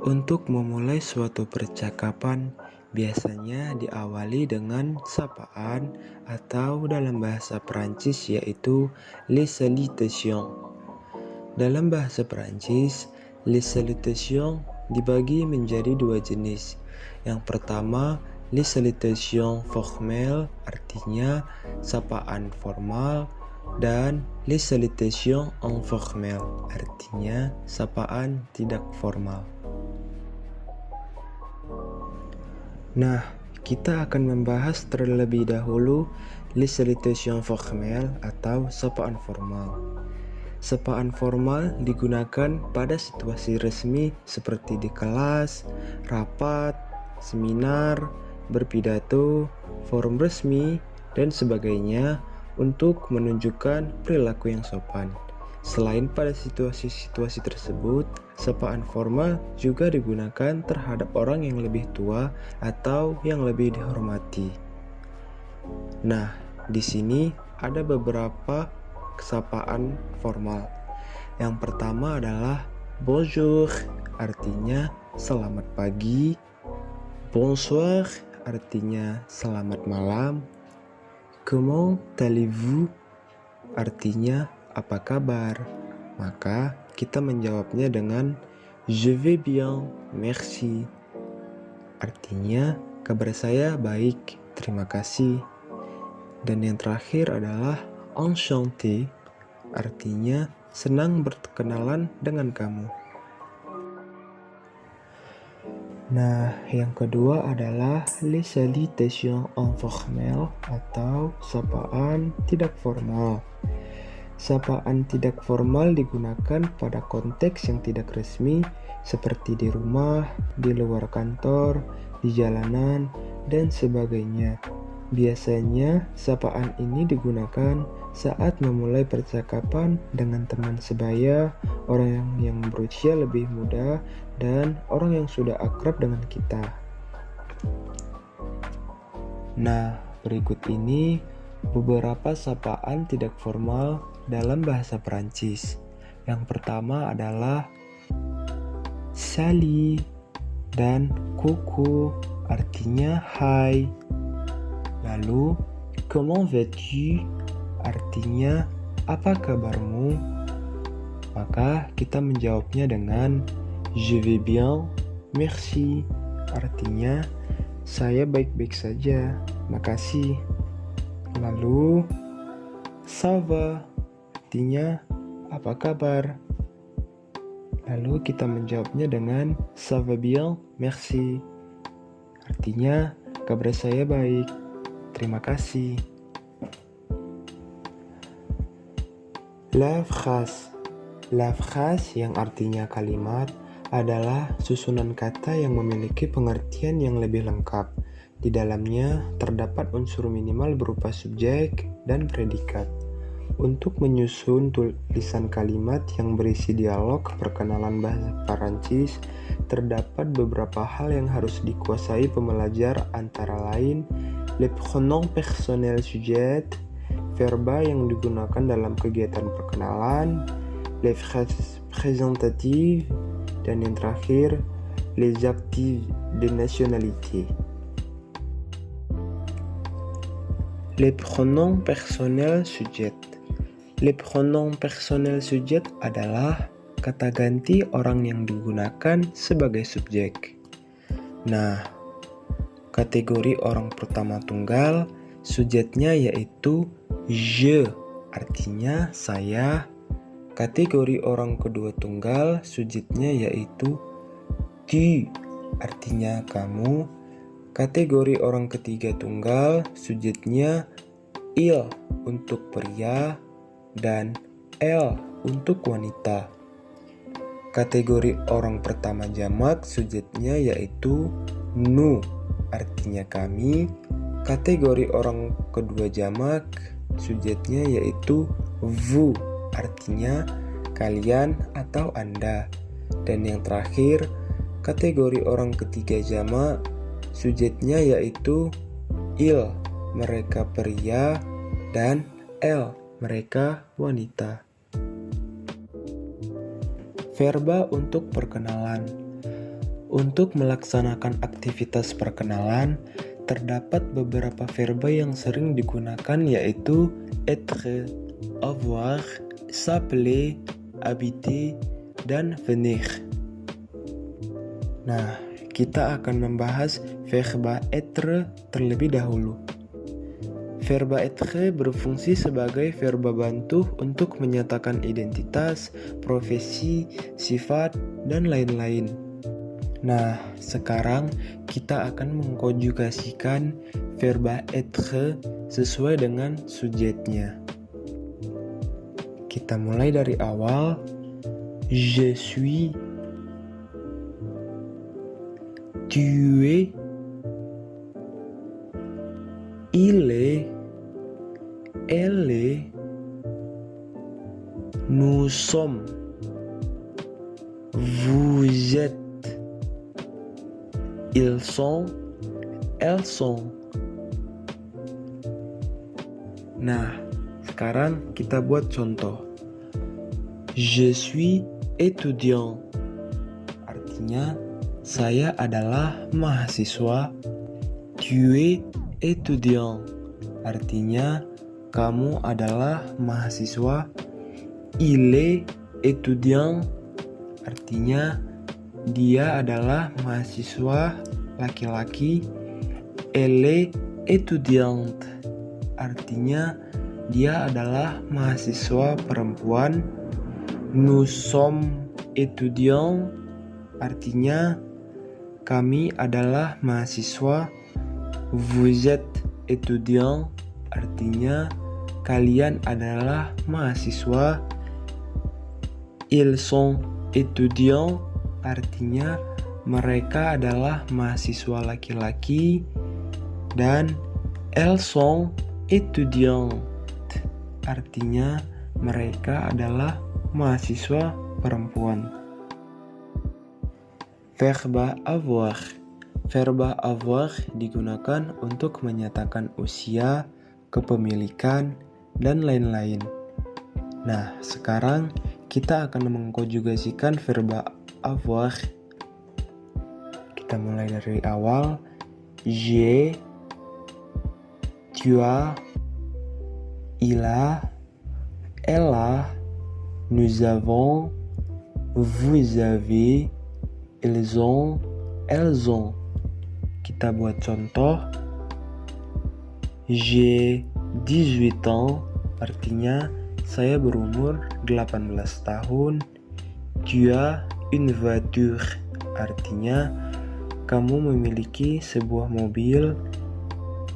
Untuk memulai suatu percakapan, biasanya diawali dengan sapaan atau dalam bahasa Perancis yaitu les salutations. Dalam bahasa Perancis, les salutations dibagi menjadi dua jenis. Yang pertama, les salutations formelles, artinya sapaan formal, dan les salutations informelles, artinya sapaan tidak formal. Nah, kita akan membahas terlebih dahulu les salutations formelles atau sapaan formal. Sapaan formal digunakan pada situasi resmi seperti di kelas, rapat, seminar, berpidato, forum resmi, dan sebagainya untuk menunjukkan perilaku yang sopan. Selain pada situasi-situasi tersebut, sapaan formal juga digunakan terhadap orang yang lebih tua atau yang lebih dihormati. Nah, di sini ada beberapa sapaan formal. Yang pertama adalah bonjour, artinya selamat pagi. Bonsoir, artinya selamat malam. Comment allez-vous, artinya apa kabar? Maka kita menjawabnya dengan je vais bien, merci. Artinya kabar saya baik, terima kasih. Dan yang terakhir adalah enchanté, artinya senang berkenalan dengan kamu. Nah, yang kedua adalah les salutations informelles atau sapaan tidak formal. Sapaan tidak formal digunakan pada konteks yang tidak resmi seperti di rumah, di luar kantor, di jalanan, dan sebagainya. Biasanya sapaan ini digunakan saat memulai percakapan dengan teman sebaya, orang yang berusia lebih muda, dan orang yang sudah akrab dengan kita. Nah, berikut ini beberapa sapaan tidak formal dalam bahasa Perancis. Yang pertama adalah salut dan coucou, artinya hai. Lalu comment vas-tu, artinya apa kabarmu? Maka kita menjawabnya dengan je vais bien, merci, artinya saya baik-baik saja, makasih. Lalu ça va, artinya apa kabar? Lalu kita menjawabnya dengan ça va bien, merci, artinya kabar saya baik, terima kasih. La phrase yang artinya kalimat adalah susunan kata yang memiliki pengertian yang lebih lengkap. Di dalamnya terdapat unsur minimal berupa subjek dan predikat. Untuk menyusun tulisan kalimat yang berisi dialog perkenalan bahasa Perancis, terdapat beberapa hal yang harus dikuasai pembelajar, antara lain le pronom personnel sujet, verba yang digunakan dalam kegiatan perkenalan, les phrases présentatives, dan yang terakhir les actifs de nationalité. Les pronoms personnels sujet. Les pronoms personnels sujet adalah kata ganti orang yang digunakan sebagai subjek. Nah, kategori orang pertama tunggal, subjeknya yaitu je, artinya saya. Kategori orang kedua tunggal, subjeknya yaitu tu, artinya kamu. Kategori orang ketiga tunggal, subjeknya il untuk pria dan elle untuk wanita. Kategori orang pertama jamak, subjeknya yaitu nous, artinya kami. Kategori orang kedua jamak, subjeknya yaitu vous, artinya kalian atau Anda. Dan yang terakhir, kategori orang ketiga jamak, subjeknya yaitu il, mereka pria, dan elle, mereka wanita. Verba untuk perkenalan. Untuk melaksanakan aktivitas perkenalan, terdapat beberapa verba yang sering digunakan yaitu être, avoir, s'appeler, habiter, dan venir. Nah, kita akan membahas verba être terlebih dahulu. Verba être berfungsi sebagai verba bantu untuk menyatakan identitas, profesi, sifat, dan lain-lain. Nah, sekarang kita akan mengkonjugasikan verba être sesuai dengan subjeknya. Kita mulai dari awal. Je suis, tu es, il est, elle est, nous sommes, vous êtes, ils sont, elles sont. Nah, sekarang kita buat contoh. Je suis étudiant. Artinya, saya adalah mahasiswa. Tu es étudiant. Artinya, kamu adalah mahasiswa. Il est étudiant. Artinya, dia adalah mahasiswa laki-laki. Elle est étudiante. Artinya, dia adalah mahasiswa perempuan. Nous sommes étudiants. Artinya, kami adalah mahasiswa. Vous êtes étudiant. Artinya, kalian adalah mahasiswa. Ils sont étudiants. Artinya, mereka adalah mahasiswa laki-laki. Dan elles sont étudiantes. Artinya, mereka adalah mahasiswa perempuan. Verba avoir. Verba avoir digunakan untuk menyatakan usia, kepemilikan, dan lain-lain. Nah, sekarang kita akan mengkonjugasikan verba avoir. Kita mulai dari awal. J'ai, tu as, il a, elle a, nous avons, vous avez, ils ont, elles ont. Kita buat contoh. J'ai 18 ans, artinya saya berumur 18 tahun. Tu as une voiture, artinya kamu memiliki sebuah mobil.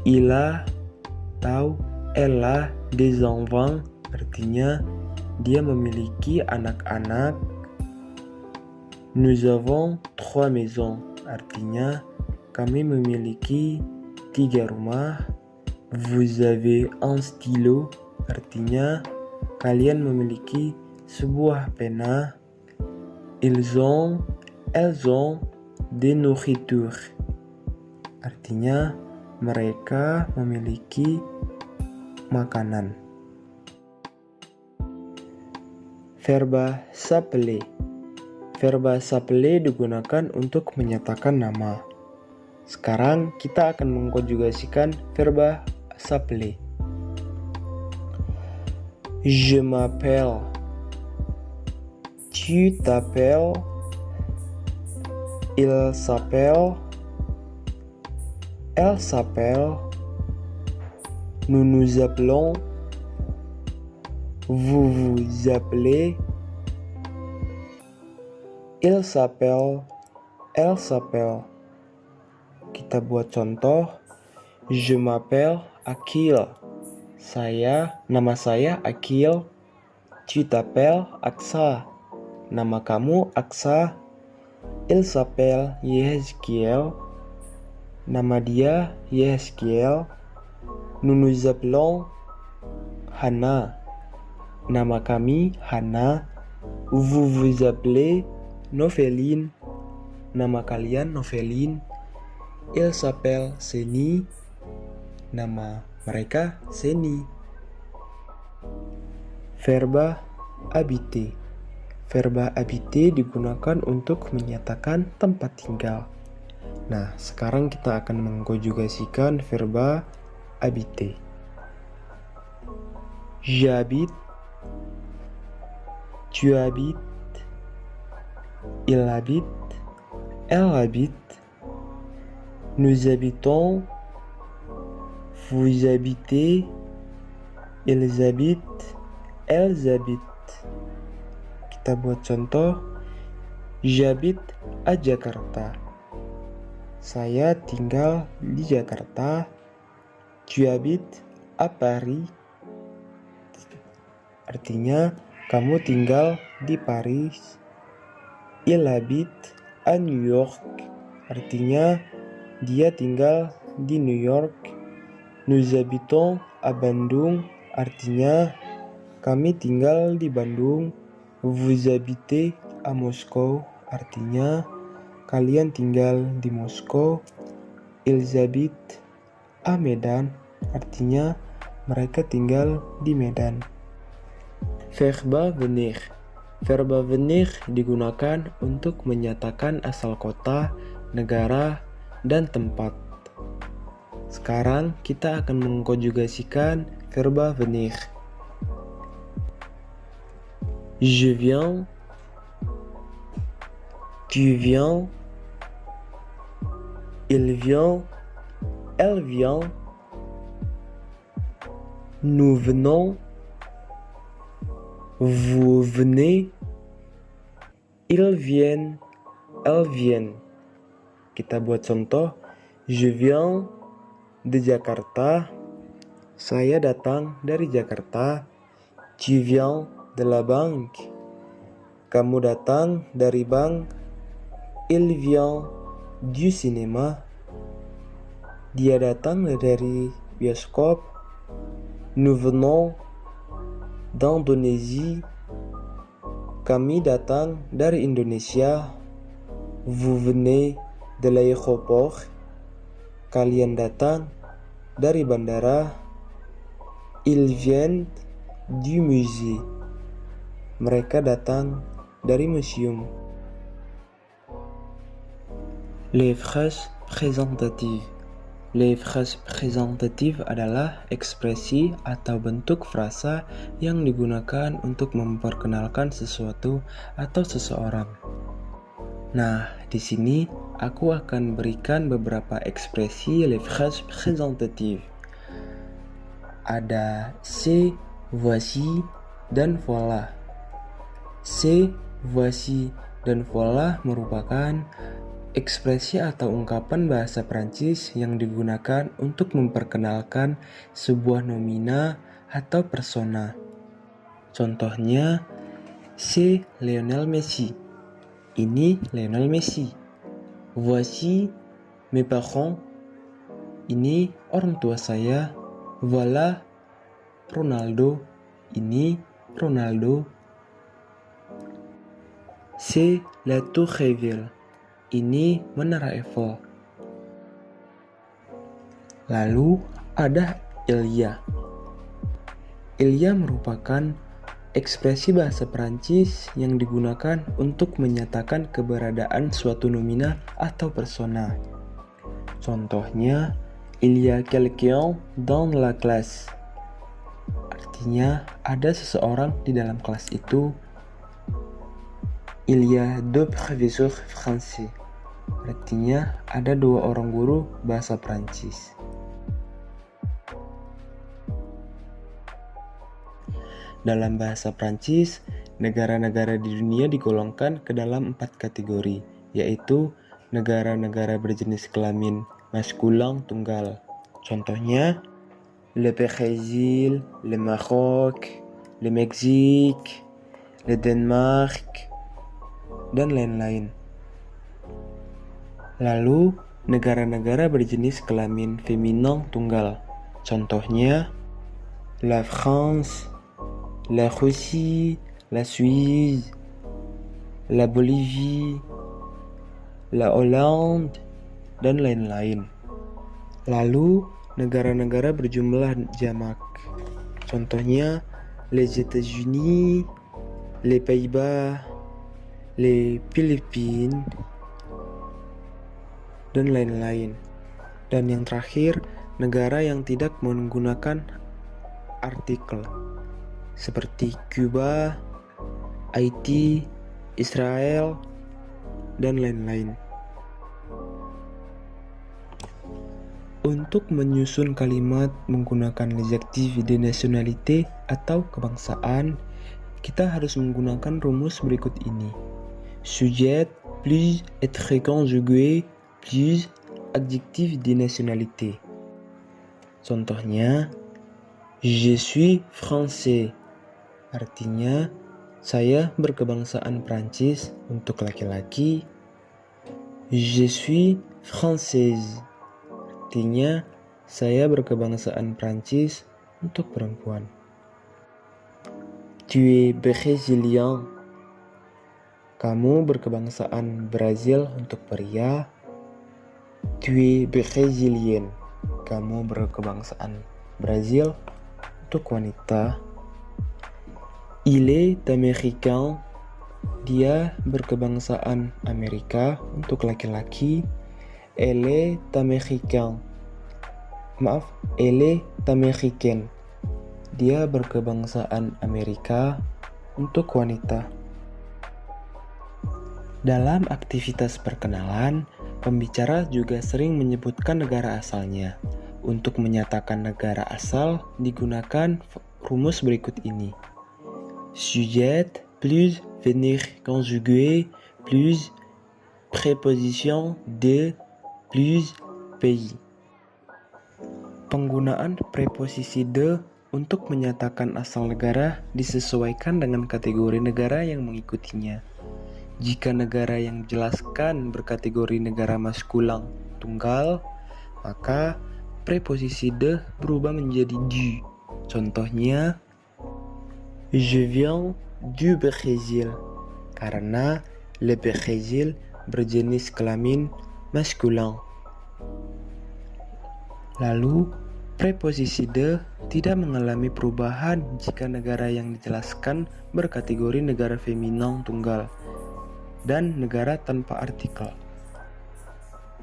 Il a atau elle a des enfants, artinya dia memiliki anak-anak. Nous avons 3 maisons, artinya kami memiliki 3 rumah. Vous avez un stylo, artinya kalian memiliki sebuah pena. Elles ont des nourritures, artinya mereka memiliki makanan. Verba s'appeler. Verba s'appeler digunakan untuk menyatakan nama. Sekarang kita akan mengkonjugasikan verba s'appeler. Je m'appelle. Tu t'appelles. Il s'appelle. Elle s'appelle. Nous nous appelons. Vous vous appelez. Il s'appelle. Elle s'appelle. Kita buat contoh. Je m'appelle Akil. Nama saya Akil. Tu t'appelles Aksa. Nama kamu Aksa. Il s'appelle Yehezkiel. Nama dia Yehezkiel. Nous nous appelons Hana. Nama kami Hana. Vous vous appelez Noveline. Nama kalian Noveline. Il s'appelle Seni. Nama mereka Seni. Verba habiter. Verba habiter digunakan untuk menyatakan tempat tinggal. Nah, sekarang kita akan mengkonjugasikan verba habiter. J'habite, tu habites, il habite, elle habite, nous habitons, vous habitez, ils habitent, elles habitent. Kita buat contoh. J'habite à Jakarta. Saya tinggal di Jakarta. Tu habites à Paris. Artinya, kamu tinggal di Paris. Il habite à New York. Artinya, dia tinggal di New York. Nous habitons à Bandung. Artinya, kami tinggal di Bandung. Vous habitez à Moscow. Artinya, kalian tinggal di Moskow. Ils habitent à Medan. Artinya, mereka tinggal di Medan. Verba venir. Verba venir digunakan untuk menyatakan asal kota, negara, dan tempat. Sekarang kita akan mengkonjugasikan verba venir. Je viens, tu viens, il vient, elle vient, nous venons, vous venez, ils viennent, elles viennent. Kita buat contoh. Je viens de Jakarta. Saya datang dari Jakarta. Tu viens de la banque. Kamu datang dari bank. Il vient du cinéma. Dia datang dari bioskop. Nous venons d'Indonésie. Kami datang dari Indonesia. Vous venez de l'aéroport. Kalian datang dari bandara. Ils viennent du musée. Mereka datang dari museum. Les phrases présentatives. Les phrases présentatives adalah ekspresi atau bentuk frasa yang digunakan untuk memperkenalkan sesuatu atau seseorang. Nah, di sini aku akan berikan beberapa ekspresi les phrases présentatives. Ada c'est, voici, dan voilà. C'est, voici, dan voilà merupakan ekspresi atau ungkapan bahasa Prancis yang digunakan untuk memperkenalkan sebuah nomina atau persona. Contohnya, c'est Lionel Messi. Ini Lionel Messi. Voici mes parents. Ini orang tua saya. Voilà Ronaldo. Ini Ronaldo. C'est la Tour Eiffel. Ini Menara Eiffel. Lalu ada Ilya. Ilya merupakan ekspresi bahasa Prancis yang digunakan untuk menyatakan keberadaan suatu nomina atau persona. Contohnya, il y a quelqu'un dans la classe. Artinya, ada seseorang di dalam kelas itu. Il y a deux professeurs français. Artinya, ada dua orang guru bahasa Prancis. Dalam bahasa Prancis, negara-negara di dunia digolongkan ke dalam 4 kategori, yaitu negara-negara berjenis kelamin maskulin tunggal. Contohnya, le Brésil, le Maroc, le Mexique, le Denmark, dan lain-lain. Lalu, negara-negara berjenis kelamin feminin tunggal. Contohnya, la France, la Russie, la Suisse, la Bolivie, la Hollande, dan lain-lain. Lalu, negara-negara berjumlah jamak. Contohnya, les États-Unis, les Pays-Bas, les Philippines, dan lain-lain. Dan yang terakhir, negara yang tidak menggunakan artikel seperti Cuba, Haiti, Israel, dan lain-lain. Untuk menyusun kalimat menggunakan l'adjectif de nationalité atau kebangsaan, kita harus menggunakan rumus berikut ini. Sujet plus être conjugué plus adjectif de nationalité. Contohnya, je suis français, artinya saya berkebangsaan Prancis untuk laki-laki. Je suis française, artinya saya berkebangsaan Prancis untuk perempuan. Tu es brésilien, kamu berkebangsaan Brazil untuk pria. Tu es brésilienne, kamu berkebangsaan Brazil untuk wanita. Il est américain, dia berkebangsaan Amerika untuk laki-laki. Elle est américaine, dia berkebangsaan Amerika untuk wanita. Dalam aktivitas perkenalan, pembicara juga sering menyebutkan negara asalnya. Untuk menyatakan negara asal digunakan rumus berikut ini. Sujet plus venir conjugué plus préposition de plus pays. Penggunaan preposisi de untuk menyatakan asal negara disesuaikan dengan kategori negara yang mengikutinya. Jika negara yang dijelaskan berkategori negara maskulang tunggal, maka preposisi de berubah menjadi du. Contohnya, je viens du Brésil, karena le Brésil berjenis kelamin maskulin. Lalu, preposisi de tidak mengalami perubahan jika negara yang dijelaskan berkategori negara feminin tunggal dan negara tanpa artikel.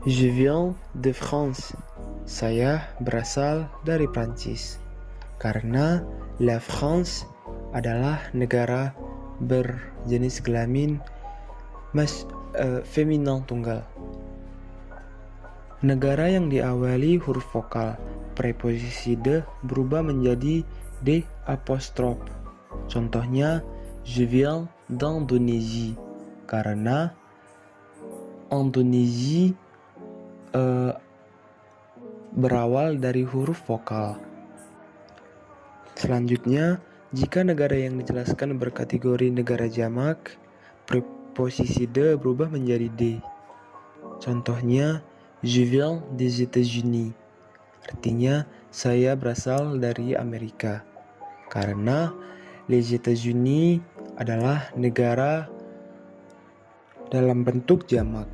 Je viens de France, saya berasal dari Prancis, karena la France adalah negara berjenis kelamin feminin tunggal. Negara yang diawali huruf vokal, preposisi de berubah menjadi de apostrof. Contohnya, je viens d'Indonésie, karena Indonesia berawal dari huruf vokal. Selanjutnya, jika negara yang dijelaskan berkategori negara jamak, preposisi de berubah menjadi de. Contohnya, je viens des États-Unis, artinya saya berasal dari Amerika, karena les États-Unis adalah negara dalam bentuk jamak.